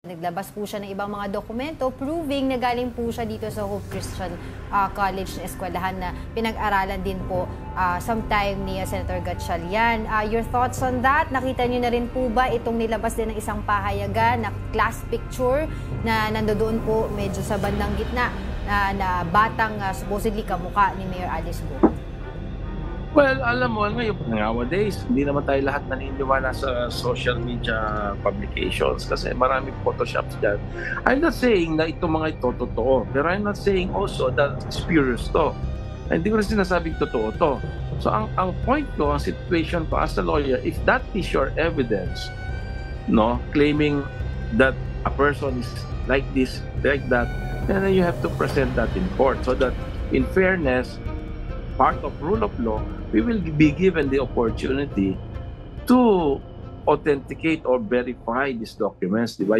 Naglabas po siya ng ibang mga dokumento proving na galing po siya dito sa Hope Christian College na eskwelahan na pinag-aralan din po sometime ni Senator Gatchalian. Your thoughts on that? Nakita niyo na rin po ba itong nilabas din ng isang pahayagan na class picture na nandoon po medyo sa bandang gitna na batang supposedly kamukha ni Mayor Alice Go? Well, alam mo, ngayon, nowadays, hindi naman tayo lahat naniniwala sa social media publications kasi maraming photoshops dyan. I'm not saying na itong mga ito totoo, pero I'm not saying also that spurious to. Hindi ko rin sinasabing totoo to. So, ang point ko, ang situation ko as a lawyer, if that is your evidence, no, claiming that a person is like this, like that, then you have to present that in court so that, in fairness, part of rule of law, we will be given the opportunity to authenticate or verify these documents, di ba?